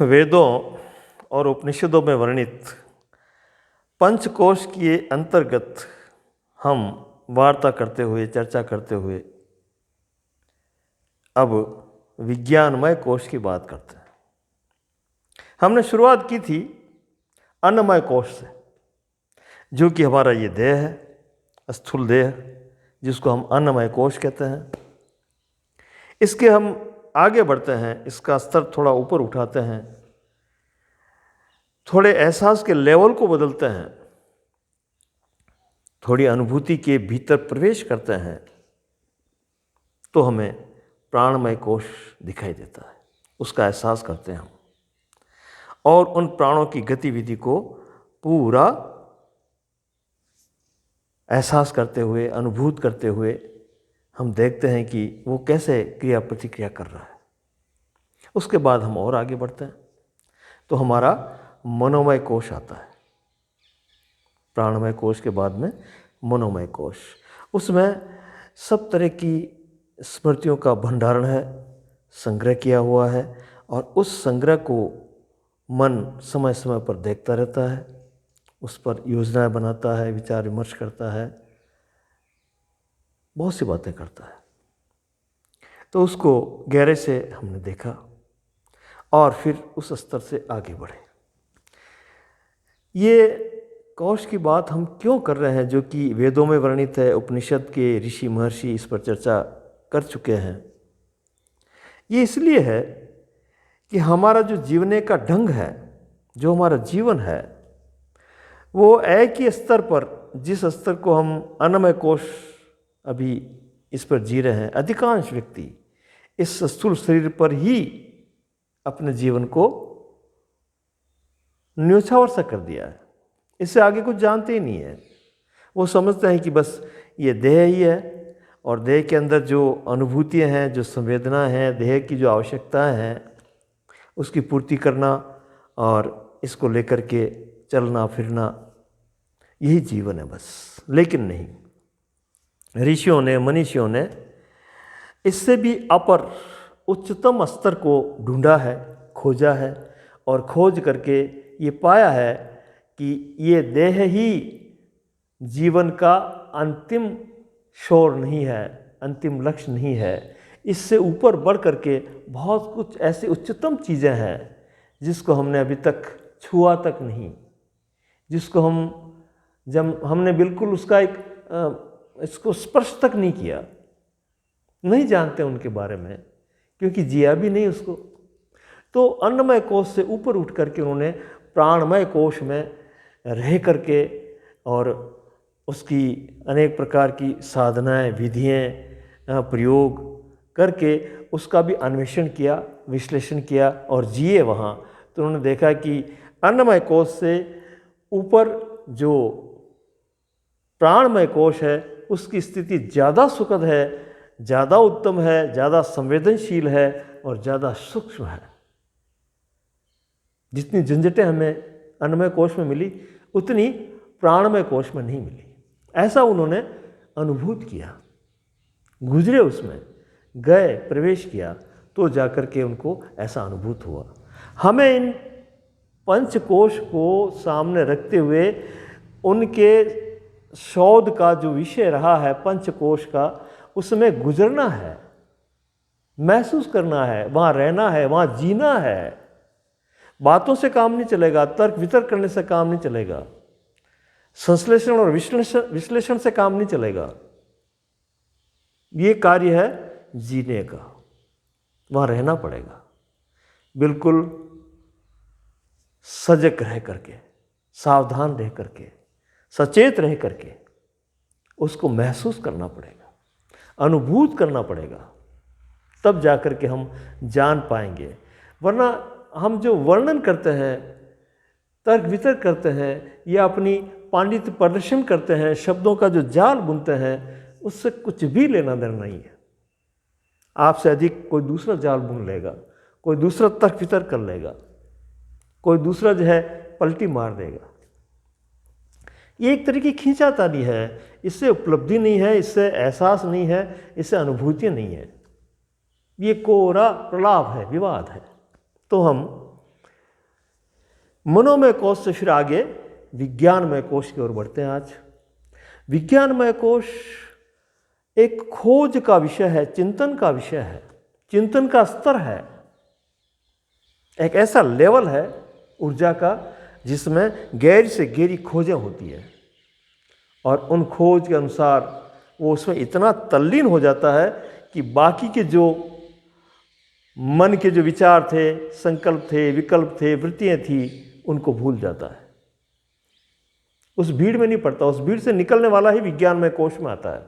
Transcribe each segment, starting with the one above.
वेदों और उपनिषदों में वर्णित पंचकोश के अंतर्गत हम वार्ता करते हुए, चर्चा करते हुए अब विज्ञानमय कोश की बात करते हैं। हमने शुरुआत की थी अन्नमय कोश से, जो कि हमारा ये देह है, स्थूल देह, जिसको हम अन्नमय कोश कहते हैं। इसके हम आगे बढ़ते हैं, इसका स्तर थोड़ा ऊपर उठाते हैं, थोड़े एहसास के लेवल को बदलते हैं, थोड़ी अनुभूति के भीतर प्रवेश करते हैं, तो हमें प्राणमय कोश दिखाई देता है। उसका एहसास करते हैं हम, और उन प्राणों की गतिविधि को पूरा एहसास करते हुए, अनुभूत करते हुए हम देखते हैं कि वो कैसे क्रिया प्रतिक्रिया कर रहा है। उसके बाद हम और आगे बढ़ते हैं तो हमारा मनोमय कोश आता है। प्राणमय कोश के बाद में मनोमय कोश, उसमें सब तरह की स्मृतियों का भंडारण है, संग्रह किया हुआ है, और उस संग्रह को मन समय समय पर देखता रहता है, उस पर योजनाएं बनाता है, विचार विमर्श करता है, बहुत सी बातें करता है। तो उसको गहरे से हमने देखा और फिर उस स्तर से आगे बढ़े। ये कोश की बात हम क्यों कर रहे हैं, जो कि वेदों में वर्णित है, उपनिषद के ऋषि महर्षि इस पर चर्चा कर चुके हैं। ये इसलिए है कि हमारा जो जीवने का ढंग है, जो हमारा जीवन है, वो एक ही स्तर पर, जिस स्तर को हम अन्नमय कोश अभी इस पर जी रहे हैं, अधिकांश व्यक्ति इस स्थूल शरीर पर ही अपने जीवन को न्योछावर सा कर दिया है। इससे आगे कुछ जानते ही नहीं है। वो समझते हैं कि बस ये देह ही है, और देह के अंदर जो अनुभूतियाँ हैं, जो संवेदना हैं, देह की जो आवश्यकताएं हैं, उसकी पूर्ति करना और इसको लेकर के चलना फिरना, यही जीवन है बस। लेकिन नहीं, ऋषियों ने, मनीषियों ने इससे भी अपर उच्चतम स्तर को ढूंढा है, खोजा है, और खोज करके ये पाया है कि ये देह ही जीवन का अंतिम छोर नहीं है, अंतिम लक्ष्य नहीं है। इससे ऊपर बढ़ करके बहुत कुछ ऐसी उच्चतम चीज़ें हैं जिसको हमने अभी तक छुआ तक नहीं, जिसको हमने बिल्कुल उसका इसको स्पर्श तक नहीं किया, नहीं जानते उनके बारे में, क्योंकि जिया भी नहीं उसको। तो अन्नमय कोश से ऊपर उठ करके उन्होंने प्राणमय कोश में रह करके और उसकी अनेक प्रकार की साधनाएं, विधियाँ, प्रयोग करके उसका भी अन्वेषण किया, विश्लेषण किया और जिए वहाँ। तो उन्होंने देखा कि अन्नमय कोश से ऊपर जो प्राणमय कोश है, उसकी स्थिति ज़्यादा सुखद है, ज़्यादा उत्तम है, ज़्यादा संवेदनशील है और ज़्यादा सूक्ष्म है। जितनी झंझटें हमें अन्नमय कोश में मिली, उतनी प्राणमय कोश में नहीं मिली। ऐसा उन्होंने अनुभूत किया, गुजरे, उसमें गए, प्रवेश किया, तो जाकर के उनको ऐसा अनुभूत हुआ। हमें इन पंचकोश को सामने रखते हुए उनके शोध का जो विषय रहा है पंचकोश का, उसमें गुजरना है, महसूस करना है, वहाँ रहना है, वहाँ जीना है। बातों से काम नहीं चलेगा, तर्क वितर्क करने से काम नहीं चलेगा, संश्लेषण और विश्लेषण से काम नहीं चलेगा। ये कार्य है जीने का, वहाँ रहना पड़ेगा, बिल्कुल सजग रह करके, सावधान रह करके, सचेत रह करके उसको महसूस करना पड़ेगा, अनुभूत करना पड़ेगा, तब जाकर के हम जान पाएंगे। वरना हम जो वर्णन करते हैं, तर्क वितर्क करते हैं, या अपनी पांडित्य प्रदर्शन करते हैं, शब्दों का जो जाल बुनते हैं, उससे कुछ भी लेना देना नहीं है। आपसे अधिक कोई दूसरा जाल बुन लेगा, कोई दूसरा तर्क वितर्क कर लेगा, कोई दूसरा जो है पलटी मार देगा। ये एक तरह की खींचातानी है, इससे उपलब्धि नहीं है, इससे एहसास नहीं है, इससे अनुभूतियाँ नहीं है। ये कोरा प्रलाप है, विवाद है। तो हम मनोमय कोश से फिर आगे विज्ञानमय कोश की ओर बढ़ते हैं। आज विज्ञानमय कोश एक खोज का विषय है, चिंतन का विषय है, चिंतन का स्तर है, एक ऐसा लेवल है ऊर्जा का जिसमें गहरी से गहरी खोजें होती है और उन खोज के अनुसार वो उसमें इतना तल्लीन हो जाता है कि बाकी के जो मन के जो विचार थे, संकल्प थे, विकल्प थे, वृत्तियाँ थी, उनको भूल जाता है। उस भीड़ में नहीं पड़ता, उस भीड़ से निकलने वाला ही विज्ञानमय कोश में आता है।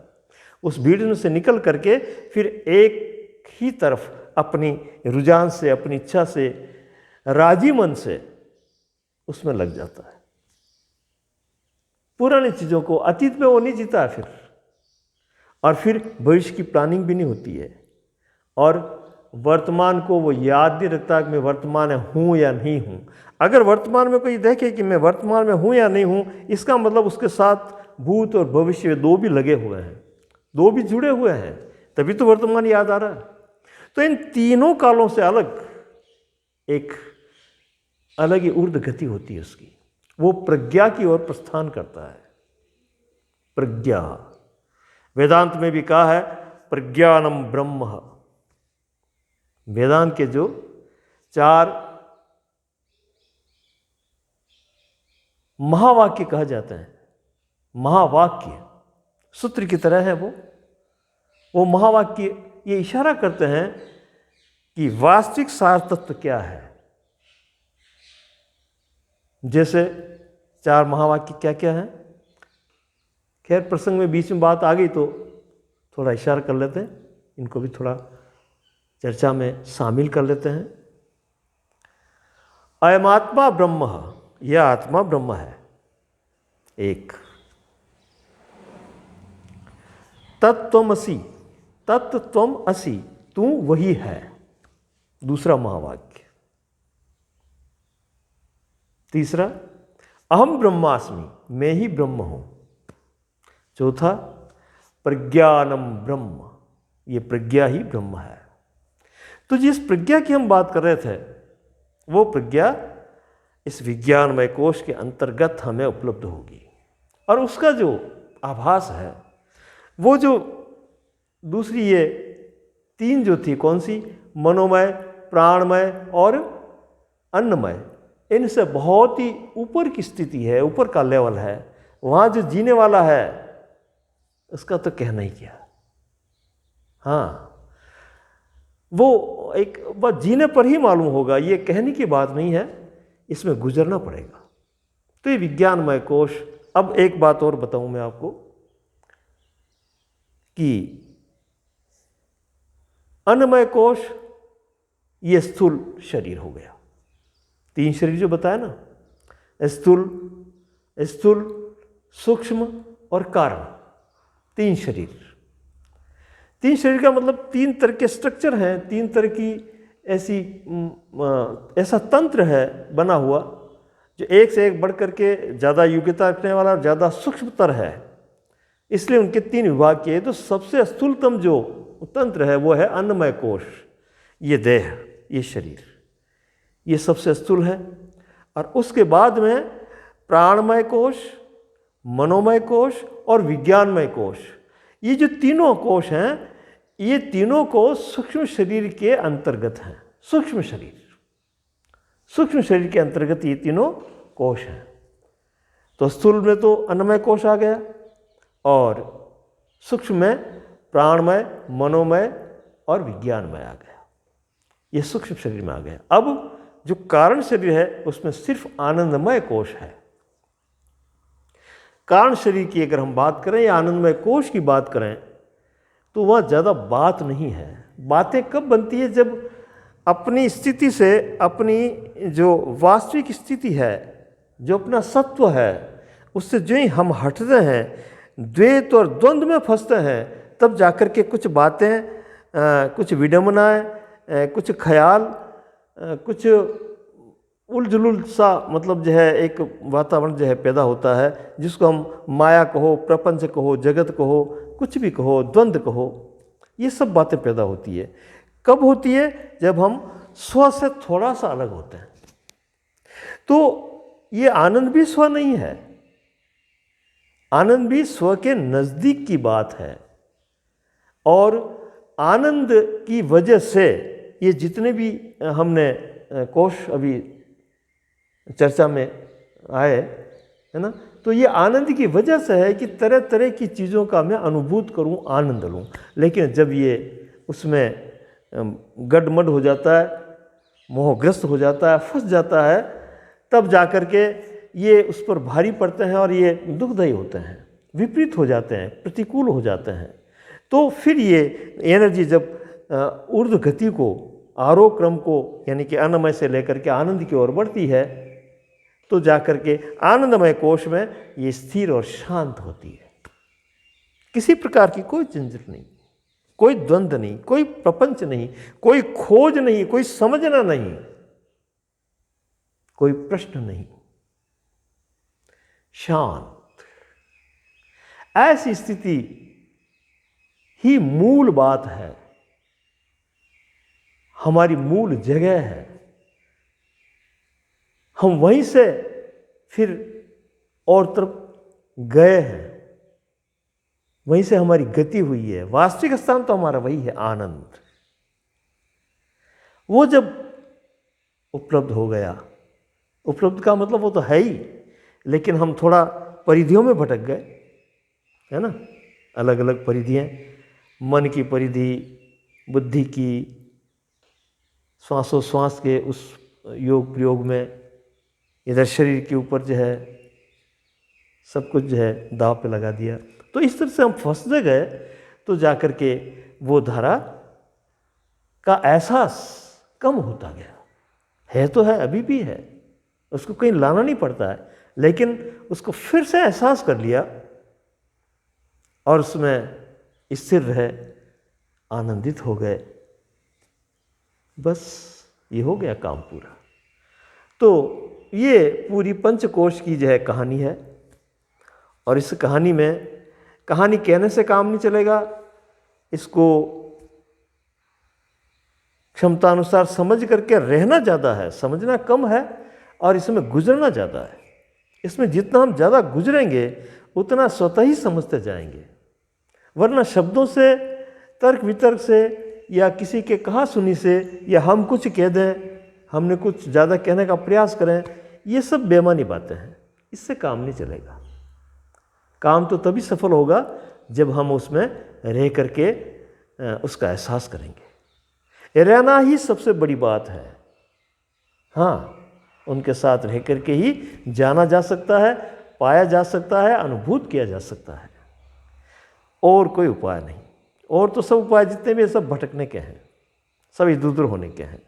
उस भीड़ में से निकल करके फिर एक ही तरफ अपनी रुझान से, अपनी इच्छा से, राजी मन से उसमें लग जाता है। पुरानी चीज़ों को, अतीत में वो नहीं जीता है फिर, और फिर भविष्य की प्लानिंग भी नहीं होती है, और वर्तमान को वो याद नहीं रखता कि मैं वर्तमान में हूँ या नहीं हूँ। अगर वर्तमान में कोई देखे कि मैं वर्तमान में हूँ या नहीं हूँ, इसका मतलब उसके साथ भूत और भविष्य दो भी लगे हुए हैं, दो भी जुड़े हुए हैं, तभी तो वर्तमान याद आ रहा है। तो इन तीनों कालों से अलग एक अलग ही ऊर्ध्व गति होती है उसकी, वो प्रज्ञा की ओर प्रस्थान करता है। प्रज्ञा, वेदांत में भी कहा है प्रज्ञानम ब्रह्म। वेदांत के जो 4 महावाक्य कहा जाते हैं, महावाक्य सूत्र की तरह है वो महावाक्य ये इशारा करते हैं कि वास्तविक सार तत्व क्या है। जैसे 4 महावाक्य क्या क्या है, खैर प्रसंग में बीच में बात आ गई तो थोड़ा इशारा कर लेते हैं, इनको भी थोड़ा चर्चा में शामिल कर लेते हैं। अयमात्मा ब्रह्म, यह आत्मा ब्रह्म है एक। तत्त्वमसि, तत्त्वम असि, तू वही है, दूसरा महावाक्य। तीसरा अहम ब्रह्मास्मि, मैं ही ब्रह्म हूं। चौथा प्रज्ञानम ब्रह्म, ये प्रज्ञा ही ब्रह्म है। तो जिस प्रज्ञा की हम बात कर रहे थे, वो प्रज्ञा इस विज्ञानमय कोश के अंतर्गत हमें उपलब्ध होगी, और उसका जो आभास है, वो जो दूसरी ये 3 जो थी, कौन सी, मनोमय, प्राणमय और अन्नमय, इनसे बहुत ही ऊपर की स्थिति है, ऊपर का लेवल है। वहाँ जो जीने वाला है उसका तो कहना ही क्या। हाँ, वो एक बस जीने पर ही मालूम होगा, ये कहने की बात नहीं है, इसमें गुजरना पड़ेगा। तो ये विज्ञानमय कोश। अब एक बात और बताऊं मैं आपको कि अन्नमय कोश ये स्थूल शरीर हो गया। 3 शरीर जो बताया ना, स्थूल, सूक्ष्म और कारण, 3 शरीर। 3 शरीर का मतलब 3 तरह के स्ट्रक्चर हैं, 3 तरह की ऐसा तंत्र है बना हुआ जो एक से एक बढ़ करके ज़्यादा योग्यता रखने वाला, ज़्यादा सूक्ष्मतर है, इसलिए उनके 3 विभाग किए। तो सबसे स्थूलतम जो तंत्र है वो है अन्नमय कोश। ये देह, ये शरीर, ये सबसे स्थूल है। और उसके बाद में प्राणमय कोश, मनोमय कोश और विज्ञानमय कोश, ये जो तीनों कोश हैं, ये तीनों को सूक्ष्म शरीर के अंतर्गत हैं। सूक्ष्म शरीर के अंतर्गत ये तीनों कोश हैं। तो स्थूल में तो अन्नमय कोश आ गया, और सूक्ष्म में प्राणमय, मनोमय और विज्ञानमय आ गया। ये सूक्ष्म शरीर में आ गया। अब जो कारण शरीर है उसमें सिर्फ आनंदमय कोश है। कारण शरीर की अगर हम बात करें या आनंदमय कोश की बात करें तो वह ज़्यादा बात नहीं है। बातें कब बनती है, जब अपनी स्थिति से, अपनी जो वास्तविक स्थिति है, जो अपना सत्व है, उससे जो ही हम हटते हैं, द्वैत और द्वंद्व में फंसते हैं, तब जाकर के कुछ बातें, कुछ विडंबनाएं, कुछ ख्याल, कुछ उलझुल सा मतलब जो है एक वातावरण जो है पैदा होता है, जिसको हम माया कहो, प्रपंच कहो, जगत कहो, कुछ भी कहो, द्वंद्व कहो, ये सब बातें पैदा होती है। कब होती है? जब हम स्व से थोड़ा सा अलग होते हैं। तो ये आनंद भी स्व नहीं है, आनंद भी स्व के नज़दीक की बात है। और आनंद की वजह से ये जितने भी हमने कोश अभी चर्चा में आए, है ना, तो ये आनंद की वजह से है कि तरह तरह की चीज़ों का मैं अनुभूत करूं, आनंद लूं। लेकिन जब ये उसमें गडमड हो जाता है, मोहग्रस्त हो जाता है, फंस जाता है, तब जाकर के ये उस पर भारी पड़ते हैं और ये दुखदायी होते हैं, विपरीत हो जाते हैं, प्रतिकूल हो जाते हैं। तो फिर ये एनर्जी जब ऊर्ध्व गति को, आरोह क्रम को, यानी कि अन्नमय से लेकर के आनंद की ओर बढ़ती है, तो जाकर के आनंदमय कोश में ये स्थिर और शांत होती है। किसी प्रकार की कोई झंझट नहीं, कोई द्वंद्व नहीं, कोई प्रपंच नहीं, कोई खोज नहीं, कोई समझना नहीं, कोई प्रश्न नहीं, शांत। ऐसी स्थिति ही मूल बात है, हमारी मूल जगह है। हम वहीं से फिर और तरफ गए हैं, वहीं से हमारी गति हुई है। वास्तविक स्थान तो हमारा वही है, आनंद। वो जब उपलब्ध हो गया, उपलब्ध का मतलब वो तो है ही, लेकिन हम थोड़ा परिधियों में भटक गए, है ना, अलग अलग परिधियाँ, मन की परिधि, बुद्धि की, श्वासोश्वास के उस योग प्रयोग में, इधर शरीर के ऊपर जो है सब कुछ जो है दांव पे लगा दिया। तो इस तरह से हम फंसते गए, तो जाकर के वो धारा का एहसास कम होता गया। है तो है, अभी भी है, उसको कहीं लाना नहीं पड़ता है, लेकिन उसको फिर से एहसास कर लिया और उसमें स्थिर रहे, आनंदित हो गए, बस ये हो गया काम पूरा। तो ये पूरी पंचकोश की जो है कहानी है। और इस कहानी में, कहानी कहने से काम नहीं चलेगा, इसको क्षमता अनुसार समझ करके रहना ज़्यादा है, समझना कम है, और इसमें गुजरना ज़्यादा है। इसमें जितना हम ज़्यादा गुजरेंगे उतना स्वतः ही समझते जाएंगे, वरना शब्दों से, तर्क वितर्क से, या किसी के कहा सुनी से, या हम कुछ कह दें, हमने कुछ ज़्यादा कहने का प्रयास करें, ये सब बेमानी बातें हैं, इससे काम नहीं चलेगा। काम तो तभी सफल होगा जब हम उसमें रह करके उसका एहसास करेंगे। रहना ही सबसे बड़ी बात है। हाँ, उनके साथ रह करके ही जाना जा सकता है, पाया जा सकता है, अनुभूत किया जा सकता है, और कोई उपाय नहीं। और तो सब उपाय जितने भी सब भटकने के हैं, सब इधर उधर होने के हैं।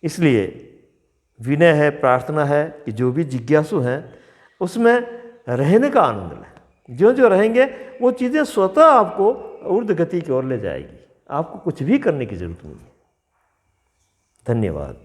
इसलिए विनय है, प्रार्थना है कि जो भी जिज्ञासु हैं उसमें रहने का आनंद लें। जो जो रहेंगे वो चीज़ें स्वतः आपको ऊर्ध्व गति की ओर ले जाएगी, आपको कुछ भी करने की जरूरत नहीं है। धन्यवाद।